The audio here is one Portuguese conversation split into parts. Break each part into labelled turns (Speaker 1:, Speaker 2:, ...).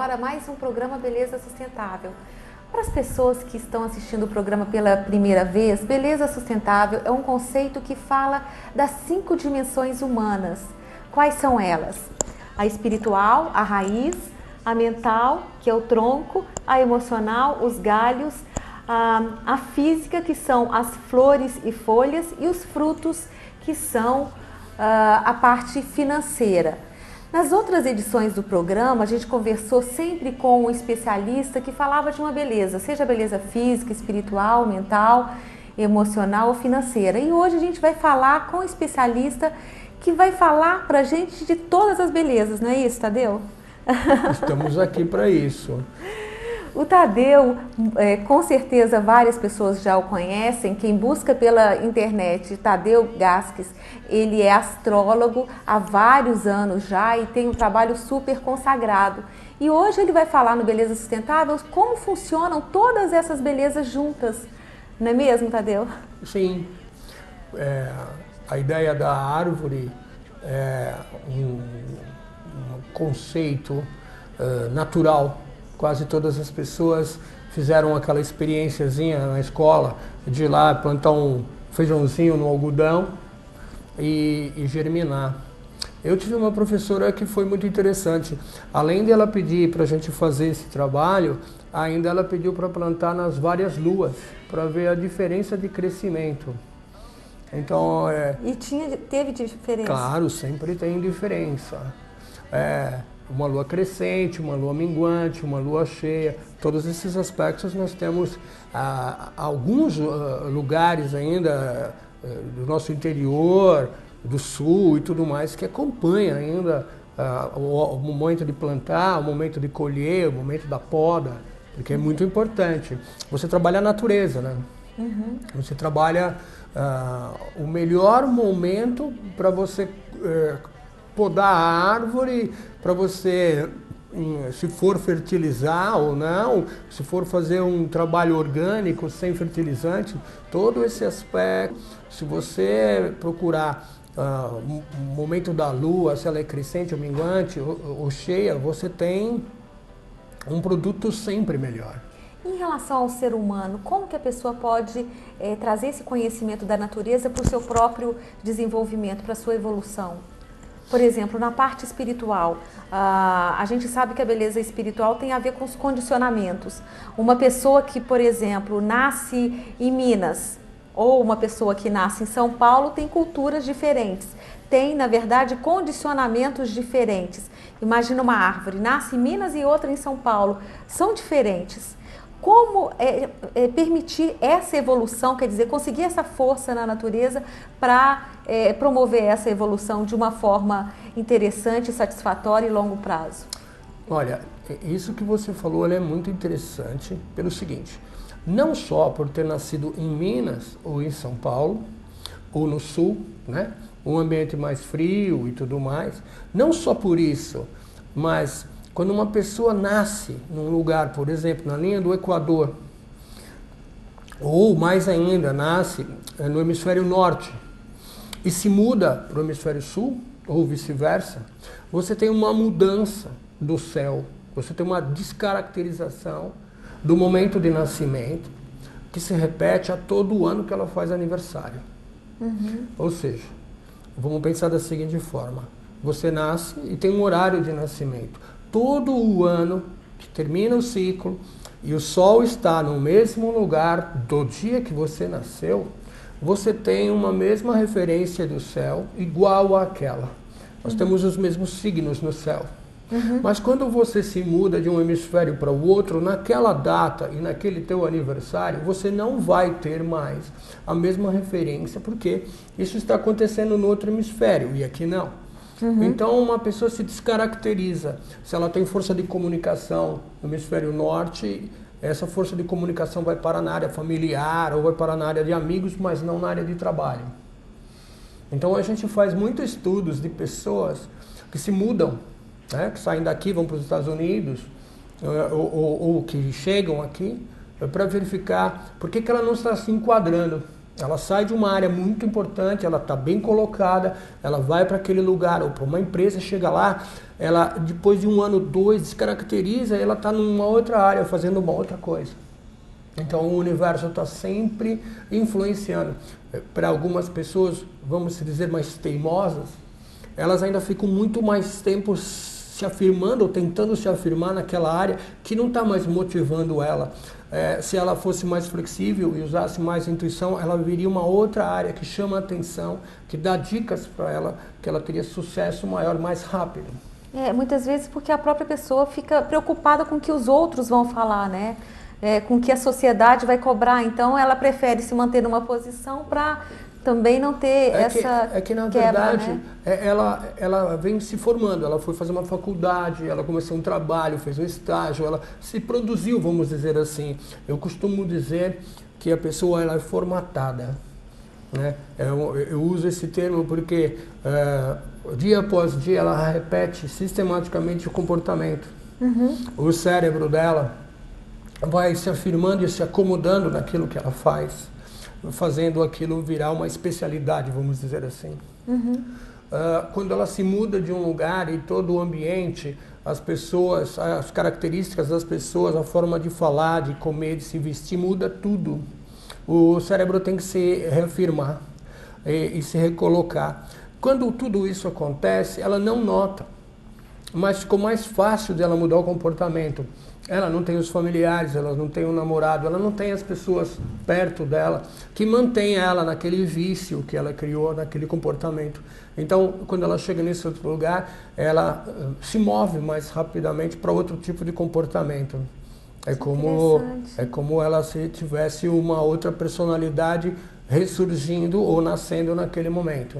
Speaker 1: agora mais um programa Beleza Sustentável. Para as pessoas que estão assistindo o programa pela primeira vez, beleza sustentável é um conceito que fala das 5 dimensões humanas. Quais são elas? A espiritual, a raiz, a mental, que é o tronco, a emocional, os galhos, a física, que são as flores e folhas, e os frutos, que são a parte financeira. Nas outras edições do programa, a gente conversou sempre com um especialista que falava de uma beleza, seja beleza física, espiritual, mental, emocional ou financeira. E hoje a gente vai falar com um especialista que vai falar para a gente de todas as belezas, não é isso, Tadeu?
Speaker 2: Estamos aqui para isso.
Speaker 1: O Tadeu, com certeza várias pessoas já o conhecem. Quem busca pela internet, Tadeu Gasques, ele é astrólogo há vários anos já e tem um trabalho super consagrado. E hoje ele vai falar no Beleza Sustentável como funcionam todas essas belezas juntas. Não é mesmo, Tadeu?
Speaker 2: Sim. A ideia da árvore é um conceito natural. Quase todas as pessoas fizeram aquela experiênciazinha na escola de ir lá plantar um feijãozinho no algodão e germinar. Eu tive uma professora que foi muito interessante. Além de ela pedir para a gente fazer esse trabalho, ainda ela pediu para plantar nas várias luas, para ver a diferença de crescimento. Então,
Speaker 1: E teve diferença?
Speaker 2: Claro, sempre tem diferença. Uma lua crescente, uma lua minguante, uma lua cheia, todos esses aspectos nós temos alguns lugares ainda do nosso interior, do sul e tudo mais, que acompanha ainda o momento de plantar, o momento de colher, o momento da poda, porque é muito importante. Você trabalha a natureza, né?
Speaker 1: Uhum.
Speaker 2: Você trabalha o melhor momento para você podar a árvore, para você, se for fertilizar ou não, se for fazer um trabalho orgânico sem fertilizante, todo esse aspecto, se você procurar o momento da lua, se ela é crescente ou minguante ou cheia, você tem um produto sempre melhor.
Speaker 1: Em relação ao ser humano, como que a pessoa pode trazer esse conhecimento da natureza para o seu próprio desenvolvimento, para a sua evolução? Por exemplo, na parte espiritual, a gente sabe que a beleza espiritual tem a ver com os condicionamentos. Uma pessoa que, por exemplo, nasce em Minas ou uma pessoa que nasce em São Paulo tem culturas diferentes, tem, na verdade, condicionamentos diferentes. Imagina uma árvore, nasce em Minas e outra em São Paulo, são diferentes. Como permitir essa evolução, quer dizer, conseguir essa força na natureza para promover essa evolução de uma forma interessante, satisfatória e longo prazo?
Speaker 2: Olha, isso que você falou é muito interessante pelo seguinte, não só por ter nascido em Minas ou em São Paulo, ou no Sul, né? Um ambiente mais frio e tudo mais, não só por isso, mas quando uma pessoa nasce num lugar, por exemplo, na linha do Equador, ou mais ainda, nasce no hemisfério norte e se muda para o hemisfério sul, ou vice-versa, você tem uma mudança do céu, você tem uma descaracterização do momento de nascimento, que se repete a todo ano que ela faz aniversário.
Speaker 1: Uhum.
Speaker 2: Ou seja, vamos pensar da seguinte forma, você nasce e tem um horário de nascimento. Todo o ano que termina o ciclo e o Sol está no mesmo lugar do dia que você nasceu, você tem uma mesma referência do céu igual àquela. Nós temos os mesmos signos no céu.
Speaker 1: Uhum.
Speaker 2: Mas quando você se muda de um hemisfério para o outro, naquela data e naquele teu aniversário, você não vai ter mais a mesma referência, porque isso está acontecendo no outro hemisfério e aqui não.
Speaker 1: Uhum.
Speaker 2: Então uma pessoa se descaracteriza. Se ela tem força de comunicação no hemisfério norte, essa força de comunicação vai parar na área familiar ou vai parar na área de amigos, mas não na área de trabalho. Então a gente faz muitos estudos de pessoas que se mudam, né, que saem daqui, vão para os Estados Unidos, ou que chegam aqui, para verificar por que ela não está se enquadrando Ela sai de uma área muito importante, ela está bem colocada, ela vai para aquele lugar, ou para uma empresa, chega lá, ela depois de 1 ano, 2, descaracteriza, ela está numa outra área, fazendo uma outra coisa. Então o universo está sempre influenciando. Para algumas pessoas, vamos dizer, mais teimosas, elas ainda ficam muito mais tempo se afirmando ou tentando se afirmar naquela área que não está mais motivando ela. Se ela fosse mais flexível e usasse mais intuição, ela viria uma outra área que chama a atenção, que dá dicas para ela, que ela teria sucesso maior, mais rápido.
Speaker 1: Muitas vezes porque a própria pessoa fica preocupada com o que os outros vão falar, né? Com o que a sociedade vai cobrar. Então ela prefere se manter numa posição para também não ter essa
Speaker 2: que na
Speaker 1: quebra,
Speaker 2: verdade,
Speaker 1: né?
Speaker 2: ela vem se formando, ela foi fazer uma faculdade, ela começou um trabalho, fez um estágio, ela se produziu, vamos dizer assim. Eu costumo dizer que a pessoa ela é formatada, né? Eu uso esse termo porque dia após dia ela repete sistematicamente o comportamento. O cérebro dela vai se afirmando e se acomodando naquilo que ela faz, fazendo aquilo virar uma especialidade, vamos dizer assim. Quando ela se muda de um lugar e todo o ambiente, as pessoas, as características das pessoas, a forma de falar, de comer, de se vestir, muda tudo. O cérebro tem que se reafirmar e se recolocar. Quando tudo isso acontece, ela não nota, mas ficou mais fácil dela mudar o comportamento. Ela não tem os familiares, ela não tem o namorado, ela não tem as pessoas perto dela que mantém ela naquele vício que ela criou, naquele comportamento. Então, quando ela chega nesse outro lugar, ela se move mais rapidamente para outro tipo de comportamento. É como ela se tivesse uma outra personalidade ressurgindo ou nascendo naquele momento.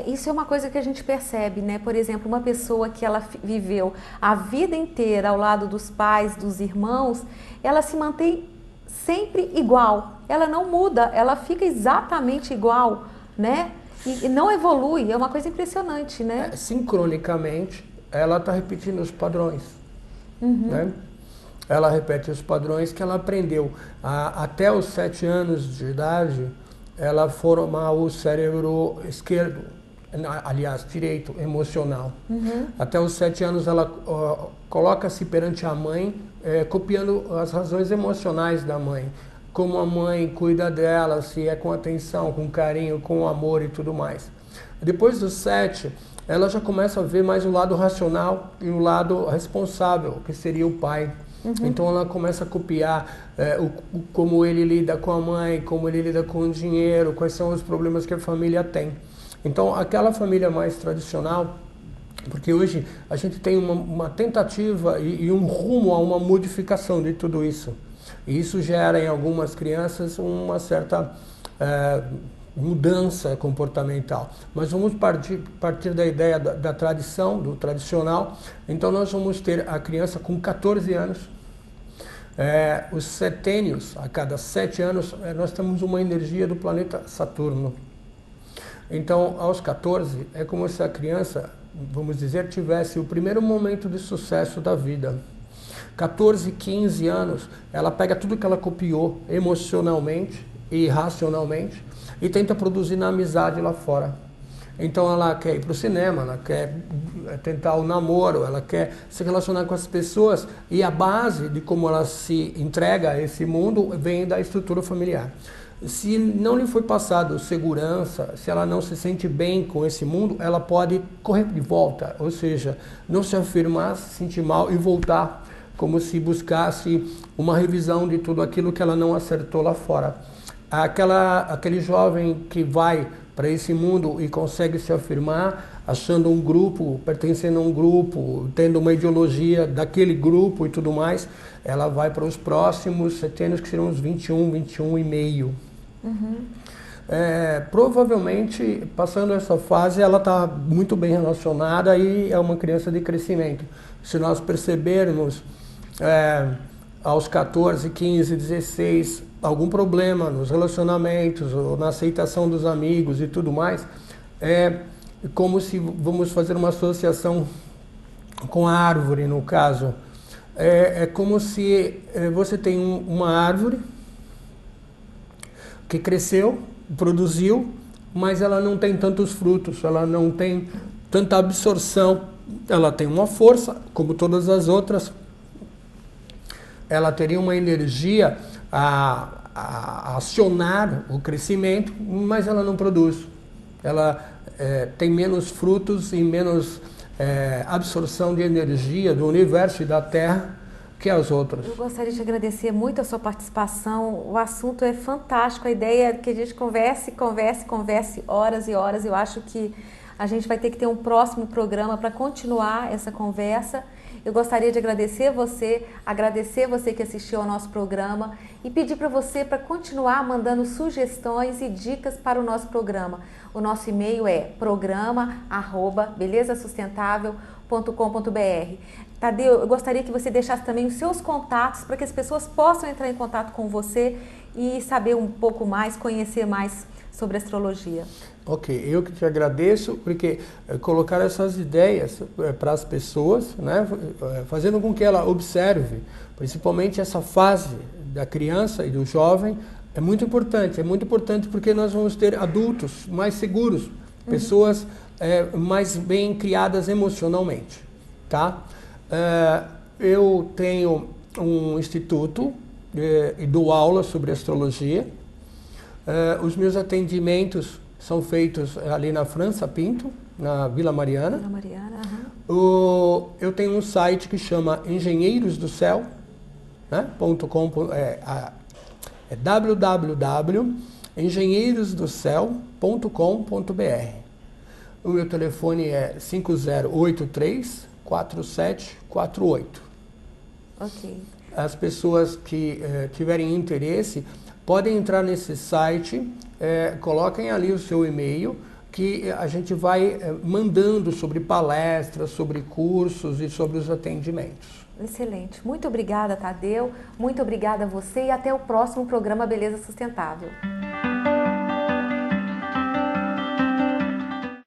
Speaker 1: Isso é uma coisa que a gente percebe, né? Por exemplo, uma pessoa que ela viveu a vida inteira ao lado dos pais, dos irmãos, ela se mantém sempre igual. Ela não muda, ela fica exatamente igual, né? E não evolui, é uma coisa impressionante, né?
Speaker 2: Sincronicamente, ela está repetindo os padrões, né? Ela repete os padrões que ela aprendeu. Até os 7 anos de idade, ela forma o cérebro esquerdo, aliás, direito, emocional. Até os 7 anos ela coloca-se perante a mãe, copiando as razões emocionais da mãe. Como a mãe cuida dela, se é com atenção, com carinho, com amor e tudo mais. Depois dos 7, ela já começa a ver mais o lado racional e o lado responsável, que seria o pai. Então ela começa a copiar como ele lida com a mãe, como ele lida com o dinheiro, quais são os problemas que a família tem. Então aquela família mais tradicional, porque hoje a gente tem uma tentativa e um rumo a uma modificação de tudo isso. E isso gera em algumas crianças uma certa mudança comportamental. Mas vamos partir da ideia da tradição, do tradicional. Então nós vamos ter a criança com 14 anos. Os setênios, a cada 7 anos, nós temos uma energia do planeta Saturno. Então, aos 14, é como se a criança, vamos dizer, tivesse o primeiro momento de sucesso da vida. 14, 15 anos, ela pega tudo que ela copiou emocionalmente e racionalmente e tenta produzir na amizade lá fora. Então ela quer ir para o cinema, ela quer tentar o namoro, ela quer se relacionar com as pessoas e a base de como ela se entrega a esse mundo vem da estrutura familiar. Se não lhe foi passado segurança, se ela não se sente bem com esse mundo, ela pode correr de volta, ou seja, não se afirmar, se sentir mal e voltar, como se buscasse uma revisão de tudo aquilo que ela não acertou lá fora. Aquele jovem que vai para esse mundo e consegue se afirmar, achando um grupo, pertencendo a um grupo, tendo uma ideologia daquele grupo e tudo mais, ela vai para os próximos setênios, que serão os 21 e meio. Provavelmente, passando essa fase, ela está muito bem relacionada e é uma criança de crescimento. Se nós percebermos aos 14, 15, 16, algum problema nos relacionamentos ou na aceitação dos amigos e tudo mais, é como se vamos fazer uma associação com a árvore, no caso. É como se você tem uma árvore que cresceu produziu, mas ela não tem tantos frutos, ela não tem tanta absorção. Ela tem uma força, como todas as outras, ela teria uma energia a acionar o crescimento, mas ela não produz. Ela tem menos frutos e menos absorção de energia do universo e da Terra que as outras.
Speaker 1: Eu gostaria de agradecer muito a sua participação. O assunto é fantástico. A ideia é que a gente converse horas e horas. Eu acho que a gente vai ter que ter um próximo programa para continuar essa conversa. Eu gostaria de agradecer você que assistiu ao nosso programa e pedir para você para continuar mandando sugestões e dicas para o nosso programa. O nosso e-mail é programa@belezasustentável.com.br. Tadeu, eu gostaria que você deixasse também os seus contatos para que as pessoas possam entrar em contato com você e saber um pouco mais, conhecer mais sobre astrologia.
Speaker 2: Ok, eu que te agradeço, porque colocar essas ideias para as pessoas, né, fazendo com que ela observe, principalmente essa fase da criança e do jovem, é muito importante porque nós vamos ter adultos mais seguros, pessoas mais bem criadas emocionalmente, tá? Eu tenho um instituto e dou aula sobre astrologia. Os meus atendimentos são feitos ali na França Pinto, na Vila Mariana.
Speaker 1: Vila Mariana, uhum.
Speaker 2: Eu tenho um site que chama Engenheiros do Céu, né? www.engenheirosdocel.com.br. O meu telefone é 5083-4748.
Speaker 1: Ok.
Speaker 2: As pessoas que tiverem interesse podem entrar nesse site, coloquem ali o seu e-mail, que a gente vai mandando sobre palestras, sobre cursos e sobre os atendimentos.
Speaker 1: Excelente. Muito obrigada, Tadeu. Muito obrigada a você e até o próximo programa Beleza Sustentável.